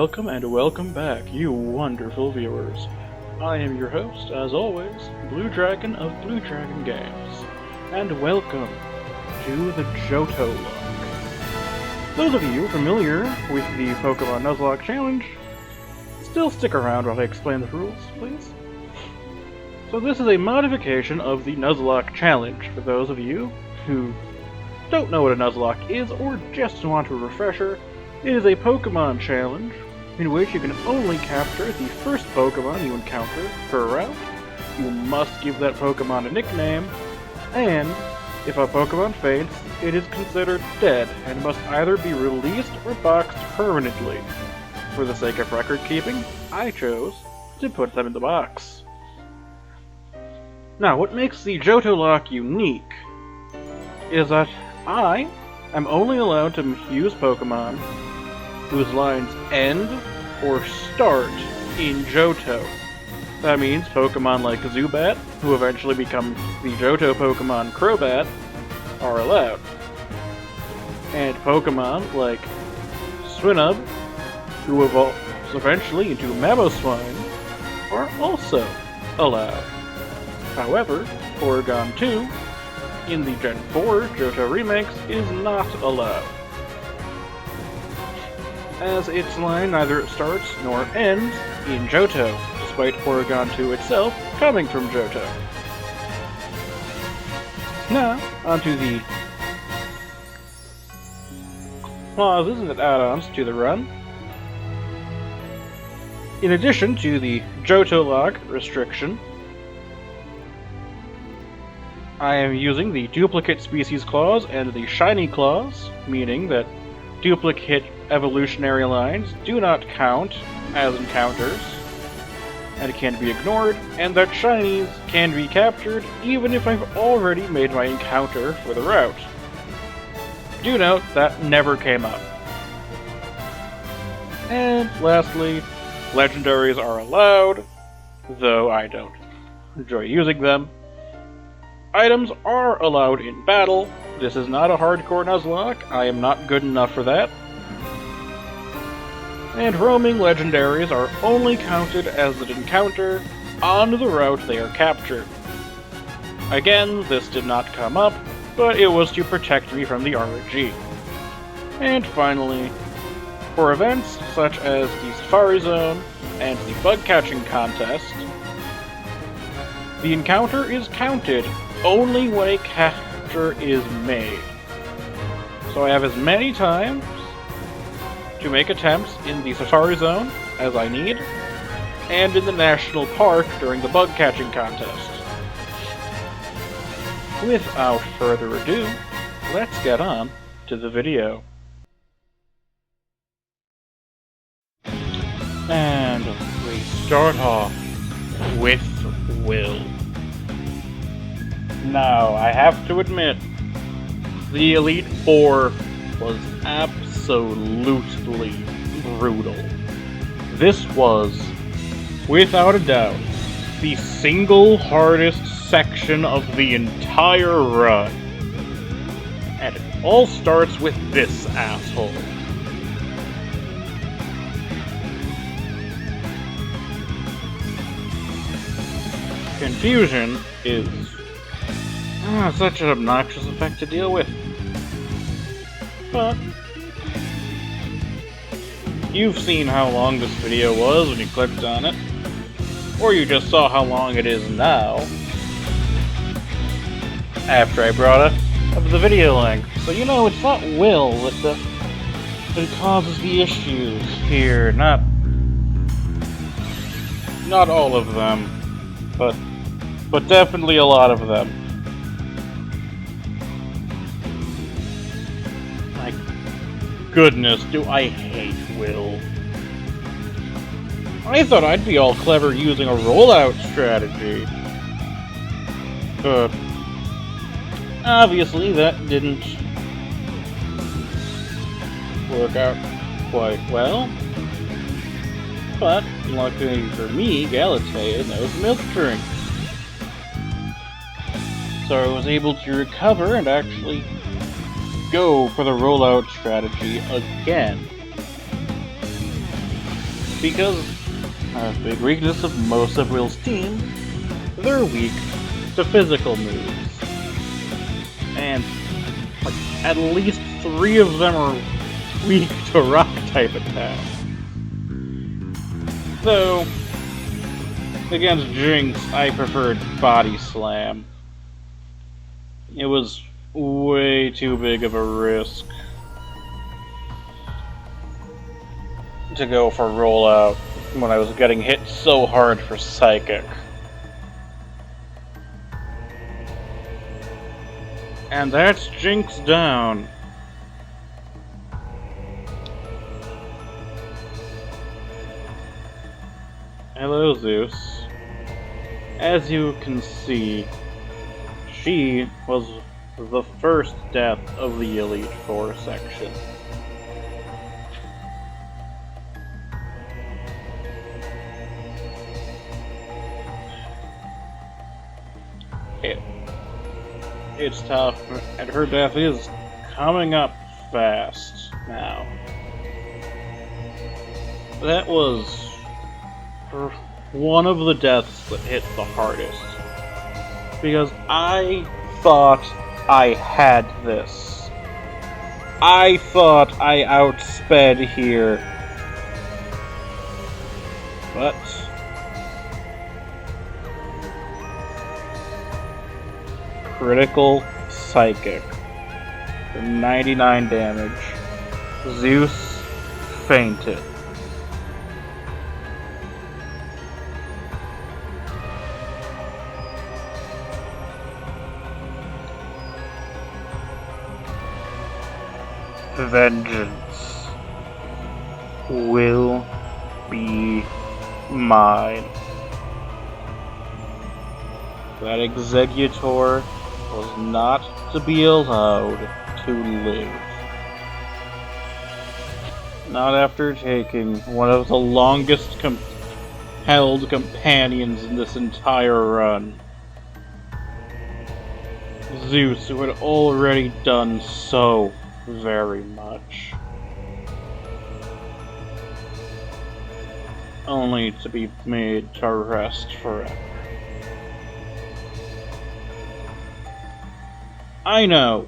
welcome and welcome back, you wonderful viewers. I am your host, as always, Blue Dragon of Blue Dragon Games, and welcome to the JohtoLocke. Those of you familiar with the Pokemon Nuzlocke challenge, still stick around while I explain the rules, please. So this is a modification of the Nuzlocke challenge for those of you who don't know what a Nuzlocke is or just want a refresher. It is a Pokemon challenge in which you can only capture the first Pokemon you encounter per route. You must give that Pokemon a nickname, and if a Pokemon faints, it is considered dead and must either be released or boxed permanently. For the sake of record keeping, I chose to put them in the box. Now, what makes the JohtoLocke unique is that I am only allowed to use Pokemon whose lines end or start in Johto. That means Pokemon like Zubat, who eventually becomes the Johto Pokemon Crobat, are allowed. And Pokemon like Swinub, who evolves eventually into Mamoswine, are also allowed. However, Porygon 2, in the Gen 4 Johto remakes, is not allowed, as its line neither starts nor ends in Johto, despite Porygon 2 itself coming from Johto. Now, onto the clauses and add-ons to the run. In addition to the JohtoLocke restriction, I am using the duplicate species clause and the shiny clause, meaning that duplicate evolutionary lines do not count as encounters and can be ignored, and that shinies can be captured even if I've already made my encounter for the route. Do note that never came up. And lastly, legendaries are allowed, though I don't enjoy using them. Items are allowed in battle. This is not a hardcore Nuzlocke. I am not good enough for that. And roaming legendaries are only counted as an encounter on the route they are captured. Again, this did not come up, but it was to protect me from the RNG. And finally, for events such as the Safari Zone and the Bug Catching Contest, the encounter is counted only when a capture is made. So I have as many times to make attempts in the Safari Zone as I need, and in the National Park during the Bug Catching Contest. Without further ado, let's get on to the video. And we start off with Will. Now, I have to admit, the Elite Four was absolutely brutal. This was, without a doubt, the single hardest section of the entire run. And it all starts with this asshole. Confusion is such an obnoxious effect to deal with. But you've seen how long this video was when you clicked on it, or you just saw how long it is now after I brought up the video length. So you know, it's not Will that causes the issues here, not all of them, but definitely a lot of them. My goodness, do I hate Will. I thought I'd be all clever using a rollout strategy, but obviously that didn't work out quite well. But luckily for me, Galatea knows milk drink, so I was able to recover and actually go for the rollout strategy again. because a big weakness of most of Will's team, they're weak to physical moves. And like at least 3 of them are weak to rock type attacks. Though against Jinx, I preferred Body Slam. It was way too big of a risk to go for rollout when I was getting hit so hard for Psychic. And that's Jinx down. Hello, Zeus. As you can see, she was the first death of the Elite Four section. It's tough, and her death is coming up fast now. That was one of the deaths that hit the hardest, because I thought I had this. I thought I outsped here, but critical Psychic for 99 damage. Zeus fainted. Vengeance will be mine. That Executor was not to be allowed to live. Not after taking one of the longest held companions in this entire run. Zeus, who had already done so very much. Only to be made to rest forever. I know,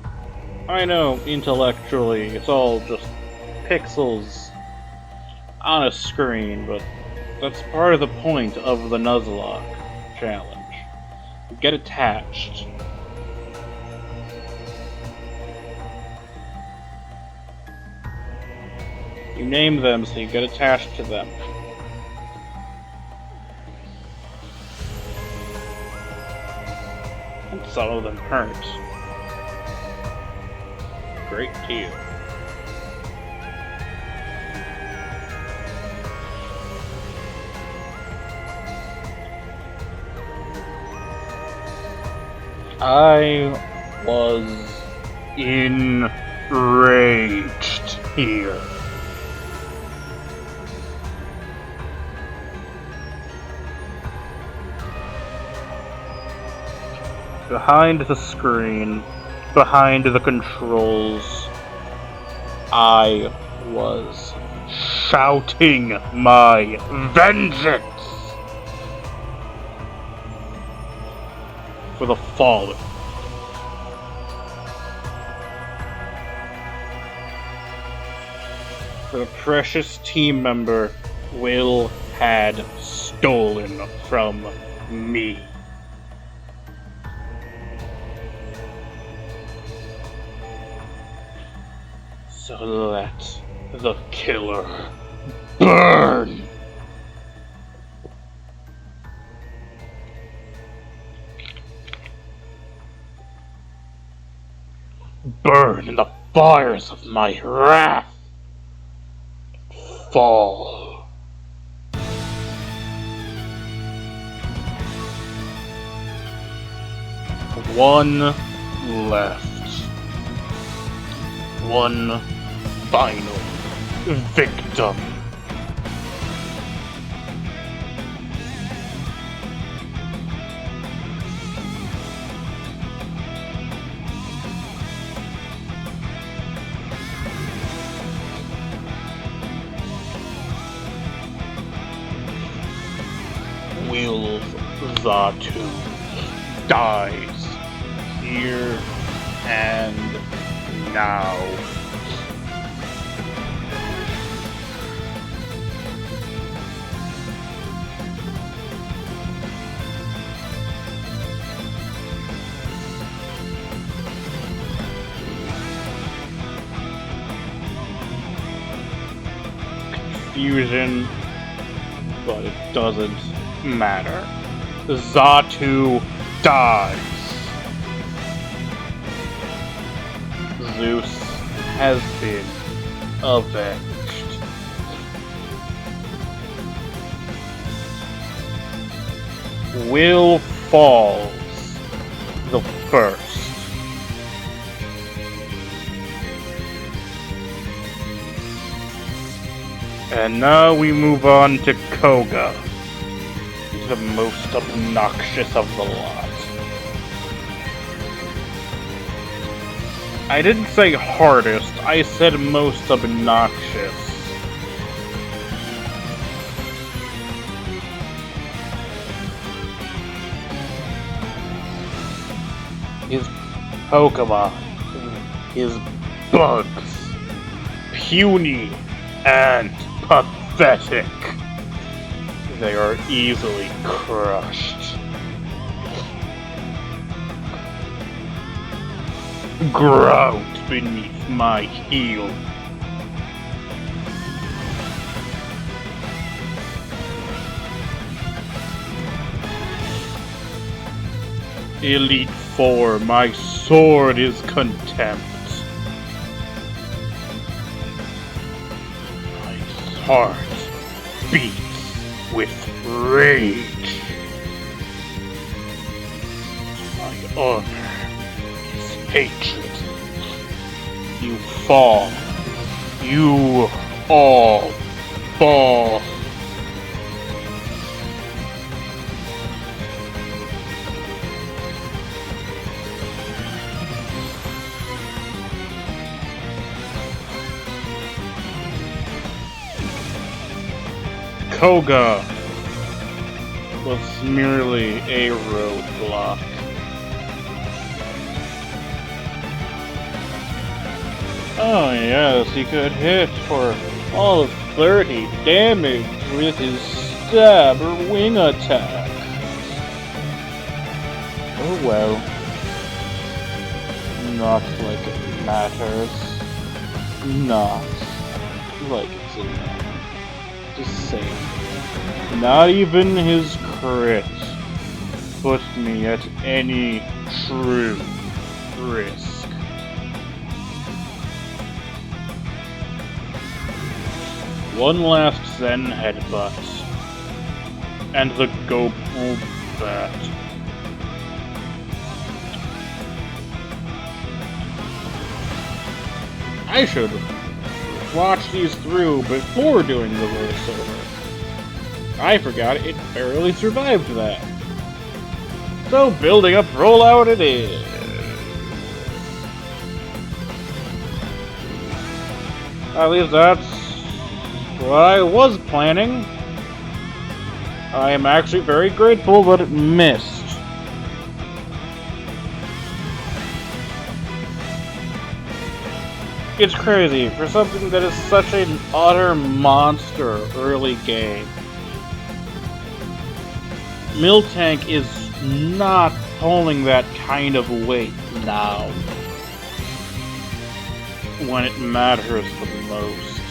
intellectually, it's all just pixels on a screen, but that's part of the point of the Nuzlocke challenge. You get attached. You name them so you get attached to them. And some of them hurt. Great deal. I was enraged here. Behind the screen, behind the controls, I was shouting my vengeance for the fallen. For the precious team member Will had stolen from me. So let the killer burn! Burn in the fires of my wrath! Fall! One left. One final victim. Johto dies here and now. Confusion, but it doesn't matter. Johto dies. Zeus has been avenged. Will falls the first. And now we move on to Koga, the most obnoxious of the lot. I didn't say hardest, I said most obnoxious. His Pokemon, his bugs, puny and pathetic. They are easily crushed. Ground beneath my heel. Elite Four, my sword is contempt. My heart beats with rage. My honor is hatred. You fall. You all fall. Koga was merely a roadblock. Oh yes, he could hit for all of 30 damage with his stab or wing attack. Oh well. Not like it matters. Not like it's in there. Just saying. Not even his crit put me at any true risk. One last Zen headbutt, and the go bat. I should watch these through before doing the voiceover. I forgot it barely survived that. So building up rollout it is. At least that's what I was planning. I am actually very grateful that it missed. It's crazy for something that is such an utter monster early game. Miltank is not pulling that kind of weight now, when it matters the most.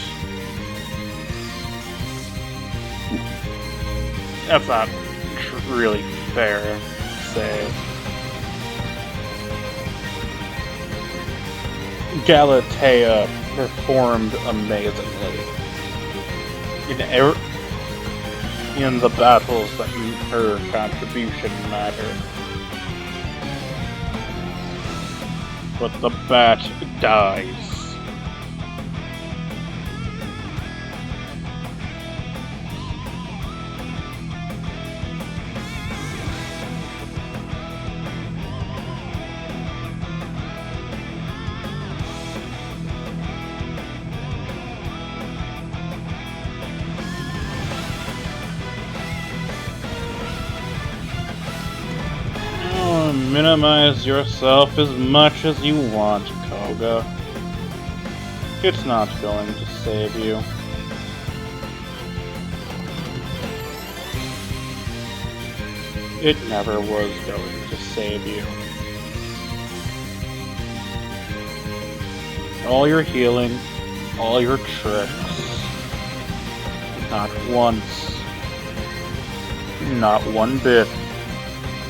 That's not really fair to say. Galatea performed amazingly in the battles that her contribution mattered. But the bat dies. minimize yourself as much as you want, Koga. It's not going to save you. It never was going to save you. All your healing, all your tricks, not once, not one bit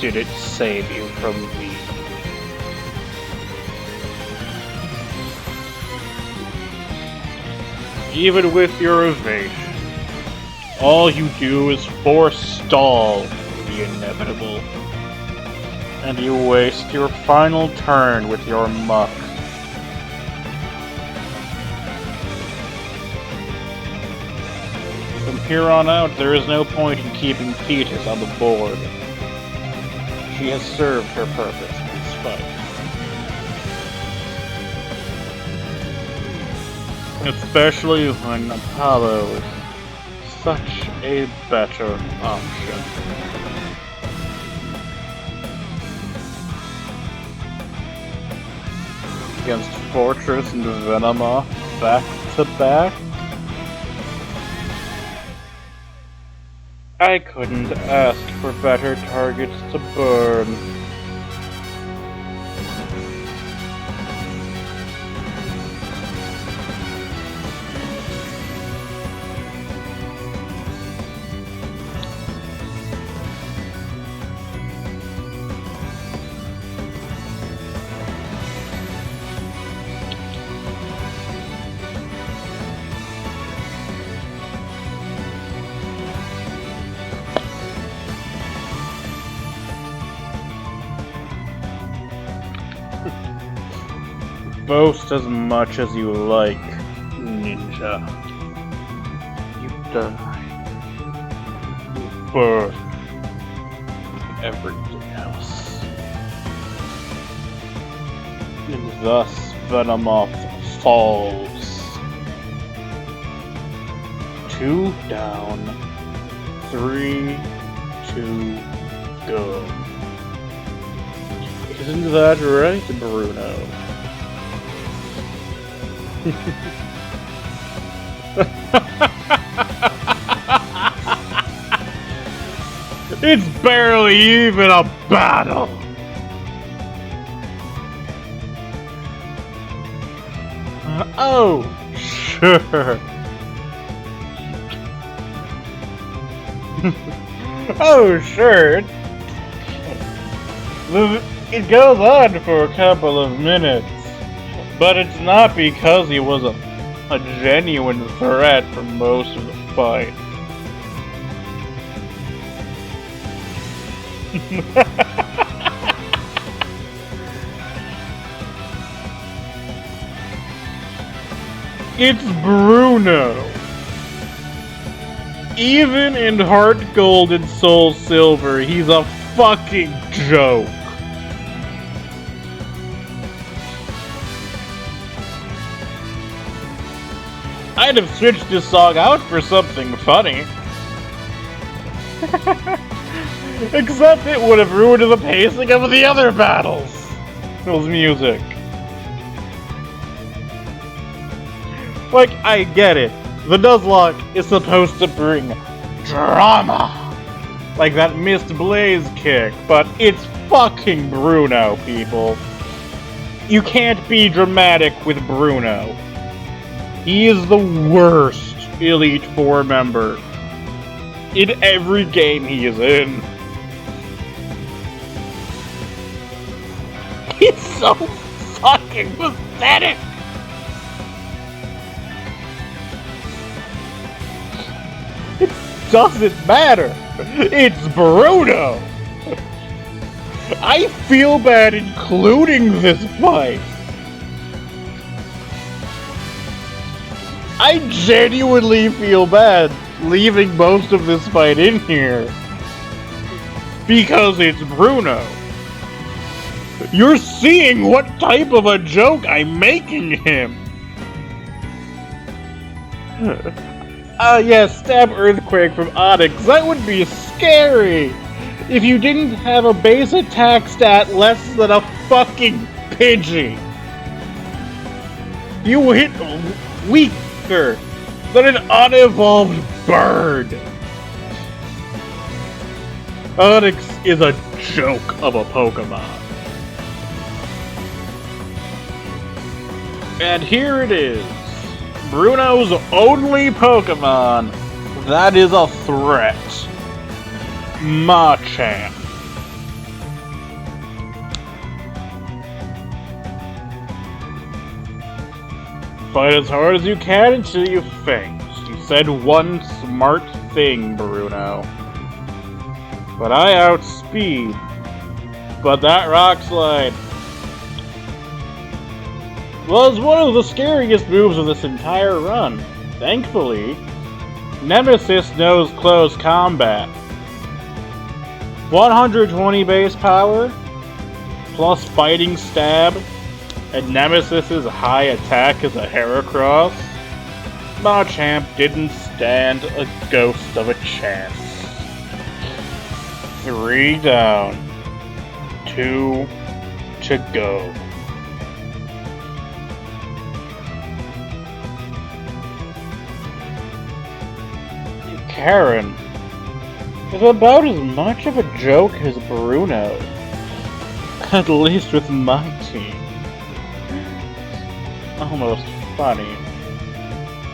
did it save you from me. Even with your evasion, all you do is forestall the inevitable, and you waste your final turn with your muck. From here on out, there is no point in keeping Petus on the board. She has served her purpose in this fight. Especially when Apollo is such a better option. Against Fortress and Venomoth back to back? I couldn't ask for better targets to burn. Boast as much as you like, Ninja. You die. You burn. Everything else. And thus Venomoth falls. 2 down. 3, 2, go. Isn't that right, Bruno? It's barely even a battle! Oh, sure. Oh, sure. It goes on for a couple of minutes. But it's not because he was a genuine threat for most of the fight. It's Bruno. Even in HeartGold and Soul Silver, he's a fucking joke. I'd have switched this song out for something funny. Except it would have ruined the pacing of the other battles. Those music. Like, I get it. The Nuzlocke is supposed to bring drama. Like that missed Blaze kick, but it's fucking Bruno, people. You can't be dramatic with Bruno. He is the worst Elite Four member in every game he is in. He's so fucking pathetic! It doesn't matter! It's Bruno! I feel bad including this fight! I genuinely feel bad leaving most of this fight in here. Because it's Bruno. You're seeing what type of a joke I'm making him. Yeah, stab Earthquake from Onyx. That would be scary. if you didn't have a base attack stat less than a fucking Pidgey. You hit weaker than an unevolved bird. Onix is a joke of a Pokemon. And here it is. Bruno's only Pokemon that is a threat. Machamp. Fight as hard as you can until you faint. You said one smart thing, Bruno. But I outspeed. But that Rock Slide was one of the scariest moves of this entire run. Thankfully, Nemesis knows close combat. 120 base power, plus fighting stab, and Nemesis's high attack is a Heracross. Machamp didn't stand a ghost of a chance. 3 down, 2 to go. Karen is about as much of a joke as Bruno. At least with my team. Almost funny.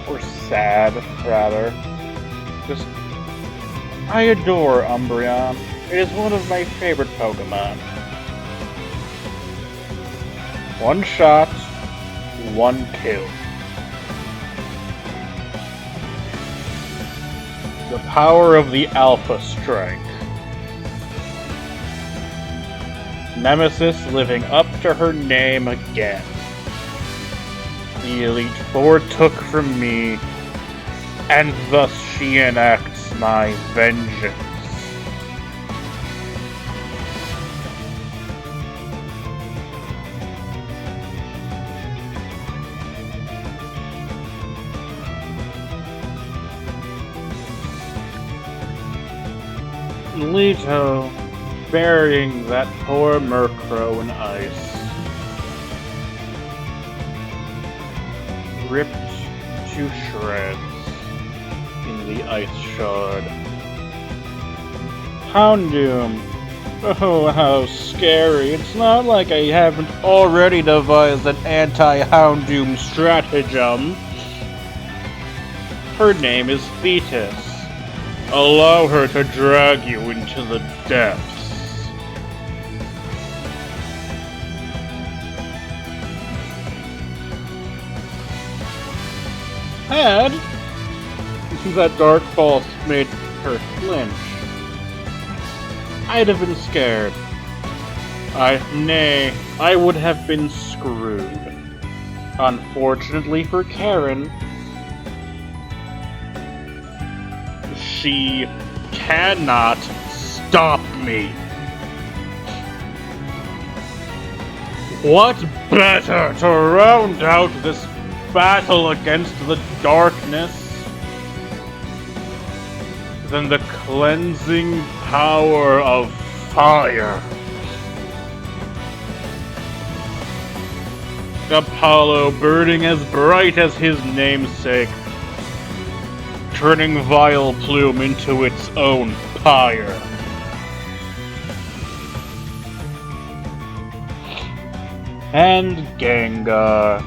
Or sad, rather. Just... I adore Umbreon. It is one of my favorite Pokemon. One shot, one kill. The power of the Alpha Strike. Nemesis living up to her name again. The Elite Four took from me, and thus she enacts my vengeance. Leto, burying that poor Murkrow in ice. Ripped to shreds in the ice shard. Houndoom. Oh, how scary. It's not like I haven't already devised an anti-Houndoom stratagem. Her name is Thetis. Allow her to drag you into the depths. Had that dark pulse made her flinch, I'd have been scared. Nay, I would have been screwed. Unfortunately for Karen, she cannot stop me. What better to round out this battle against the darkness than the cleansing power of fire? Apollo burning as bright as his namesake, turning Vileplume into its own pyre. And Gengar.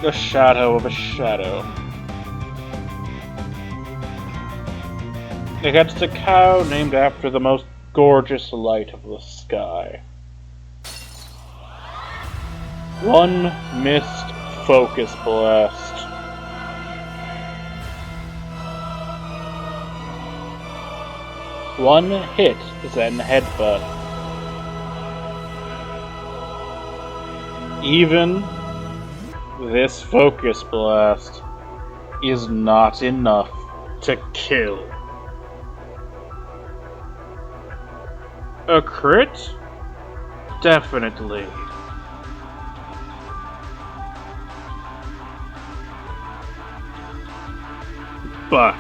The shadow of a shadow. Against a cow named after the most gorgeous light of the sky. One missed focus blast. One hit, then headbutt. Even this focus blast is not enough to kill. A crit? Definitely. But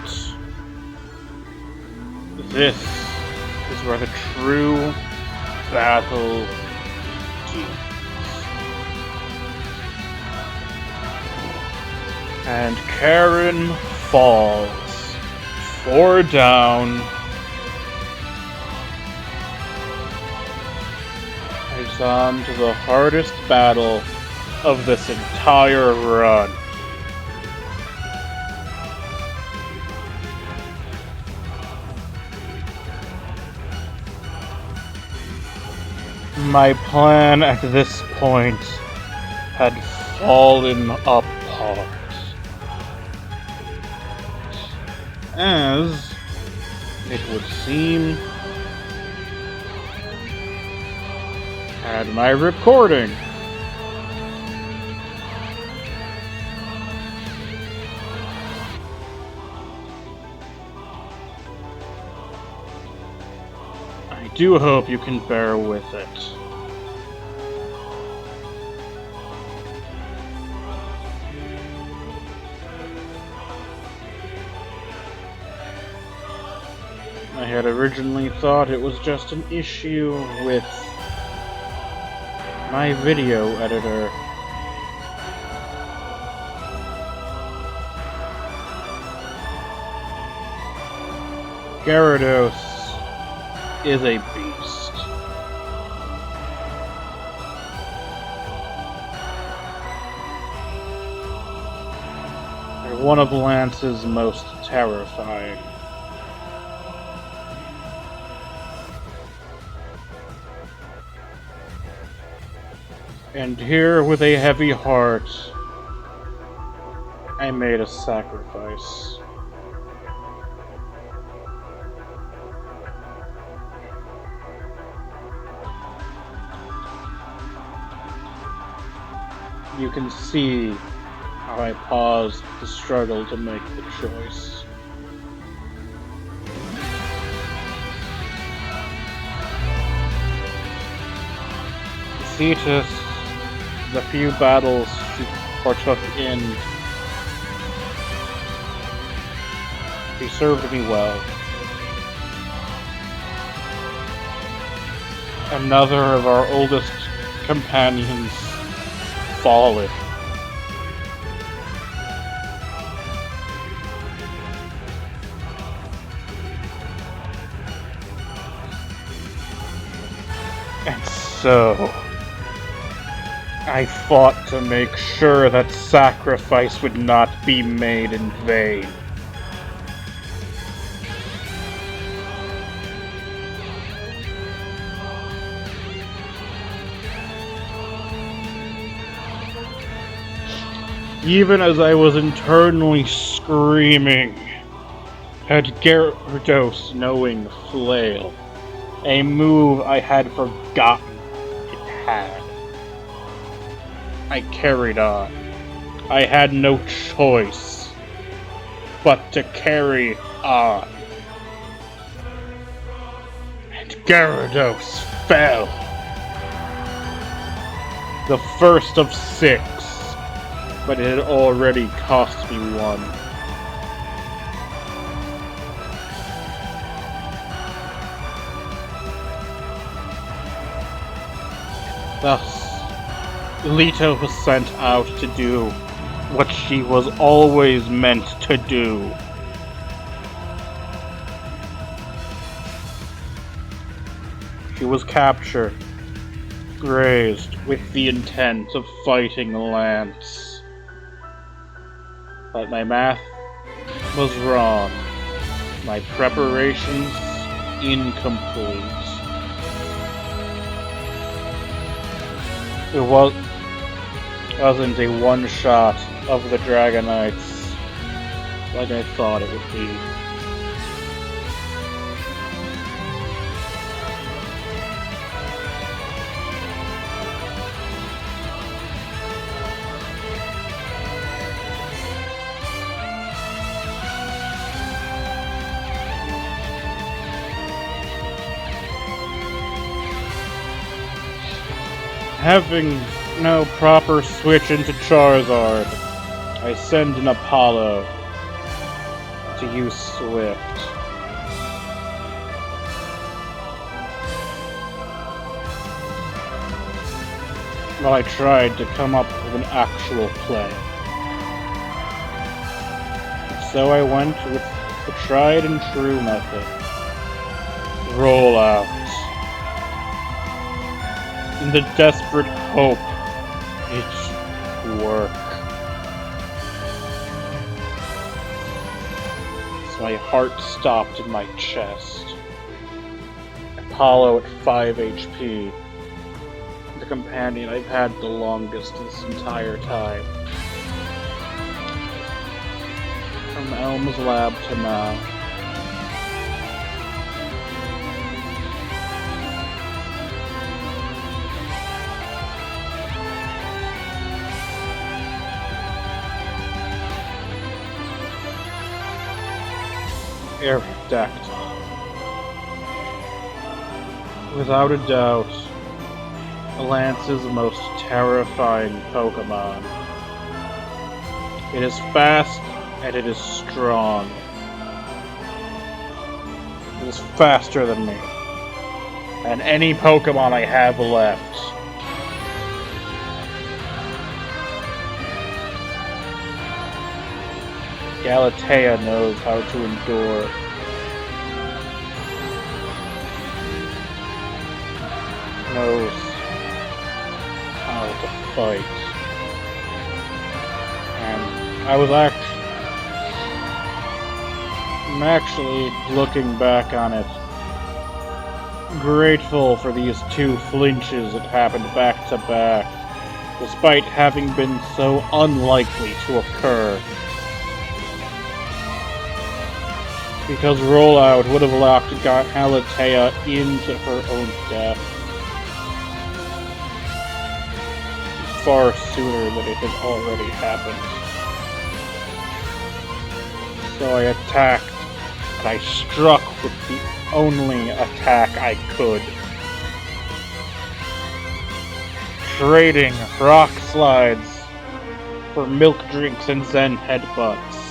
this is where the true battle begins. And Karen falls 4 down. It's on to the hardest battle of this entire run. My plan at this point had fallen apart, as it would seem. Had my recording I do hope you can bear with it. I had originally thought it was just an issue with my video editor. Gyarados is a beast. They're one of Lance's most terrifying. And here, with a heavy heart, I made a sacrifice. You can see how I paused the struggle to make the choice. Cetus, the few battles she partook in, he served me well. Another of our oldest companions fallen. And so I fought to make sure that sacrifice would not be made in vain. Even as I was internally screaming at Gyarados knowing Flail, a move I had forgotten it had. I carried on. I had no choice but to carry on. And Gyarados fell. The first of 6, but it had already cost me 1. Thus, Leto was sent out to do what she was always meant to do. She was captured, grazed with the intent of fighting Lance. But my math was wrong. My preparations incomplete. It wasn't a one-shot of the Dragonites like I thought it would be. Having no proper switch into Charizard, I send an Apollo to use Swift. But I tried to come up with an actual play. So I went with the tried and true method. Roll out. In the desperate hope it would work. So my heart stopped in my chest. Apollo at 5 HP. The companion I've had the longest this entire time. From Elm's lab to now. Aerodactyl. Without a doubt, Lance's most terrifying Pokemon. It is fast and it is strong. It is faster than me. And any Pokemon I have left. Galatea knows how to endure. Knows how to fight. And I'm actually looking back on it, grateful for these two flinches that happened back to back, despite having been so unlikely to occur. Because Rollout would have locked Galatea into her own death far sooner than it had already happened. So I attacked, and I struck with the only attack I could. Trading rock slides for milk drinks and Zen headbutts.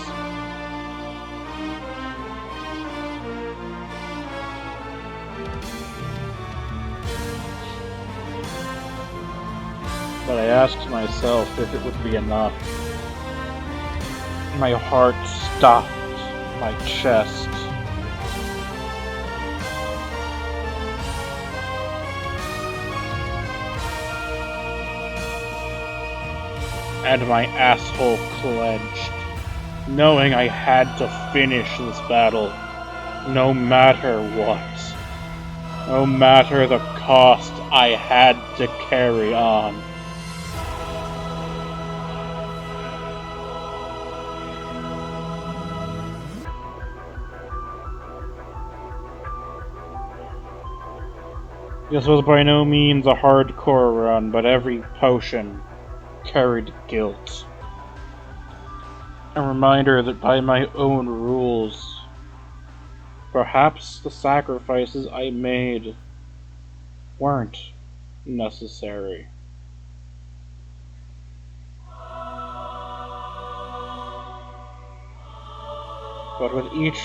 But I asked myself if it would be enough. My heart stopped in my chest. And my asshole clenched, knowing I had to finish this battle, no matter what. No matter the cost, I had to carry on. This was by no means a hardcore run, but every potion carried guilt. A reminder that by my own rules, perhaps the sacrifices I made weren't necessary. But with each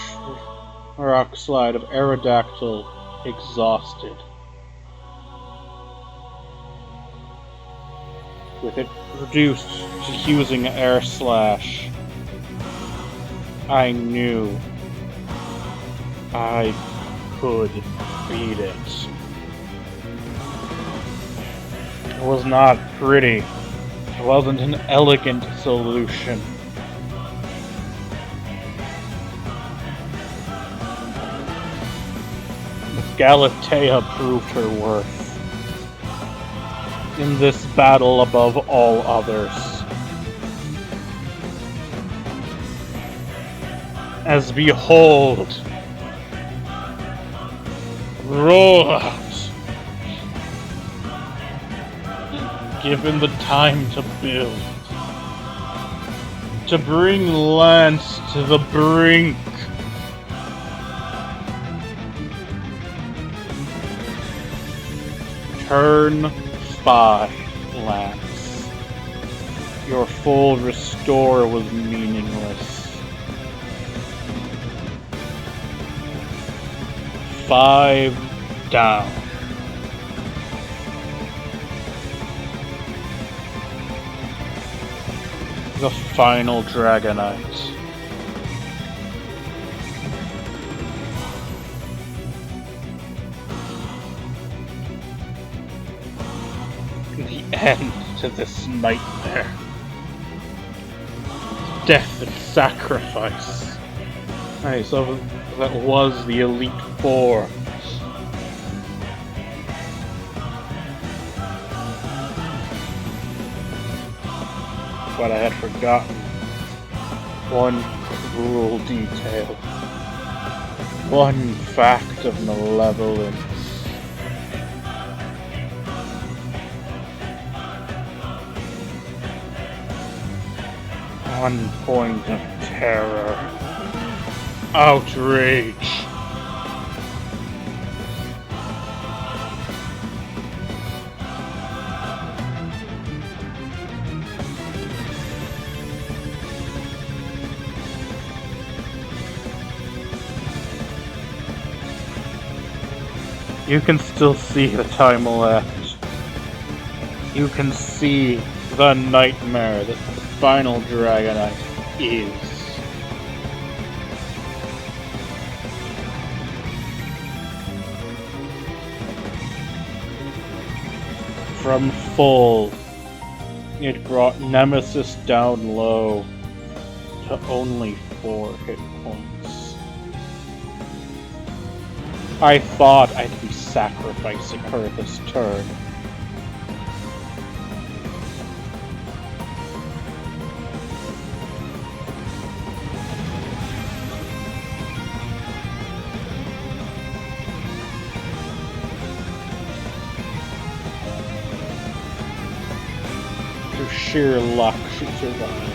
rock slide of Aerodactyl exhausted, with it reduced to using Air Slash, I knew I could beat it. It was not pretty. It wasn't an elegant solution. But Galatea proved her worth in this battle above all others. As behold, Rollout, given the time to build, to bring Lance to the brink, turn 5, Lance. Your full restore was meaningless. 5 down. The final Dragonite. The end to this nightmare. Death and sacrifice. Alright, so that was the Elite Four. But I had forgotten one cruel detail. One fact of malevolence. One point of terror. Outrage. You can still see the time left. You can see the nightmare that the final Dragonite is. From full, it brought Nemesis down low to only 4 hit points. I thought I'd be sacrificing her this turn. Through sheer luck, she survived.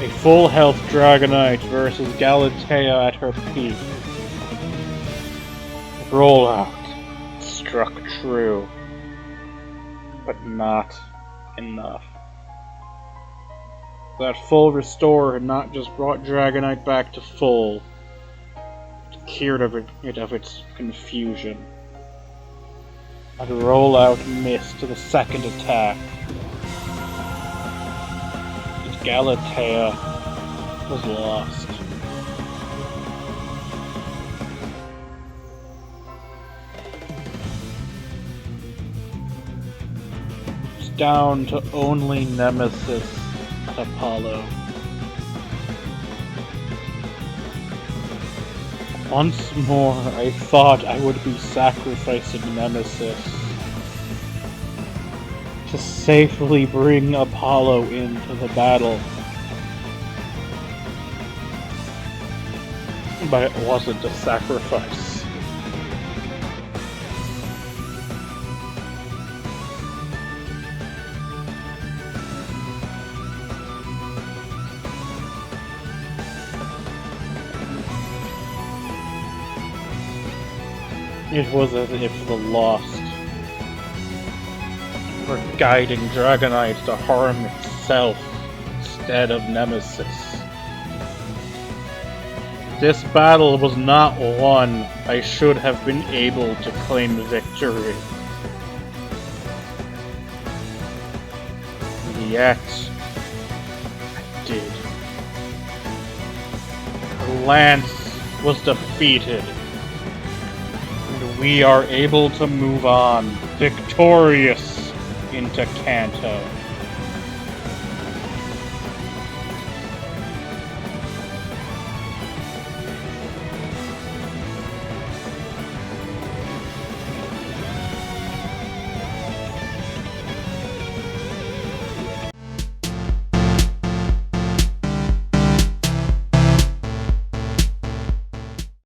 A full health Dragonite versus Galatea at her peak. Rollout struck true, but not enough. That full restore had not just brought Dragonite back to full, it cured it of its confusion. And rollout missed to the second attack. Its Galatea was lost. Down to only Nemesis and Apollo. Once more, I thought I would be sacrificing Nemesis to safely bring Apollo into the battle. But it wasn't a sacrifice. It was as if the Lost were guiding Dragonite to harm itself instead of Nemesis. This battle was not one I should have been able to claim victory. Yet, I did. Lance was defeated. We are able to move on, victorious, into Kanto.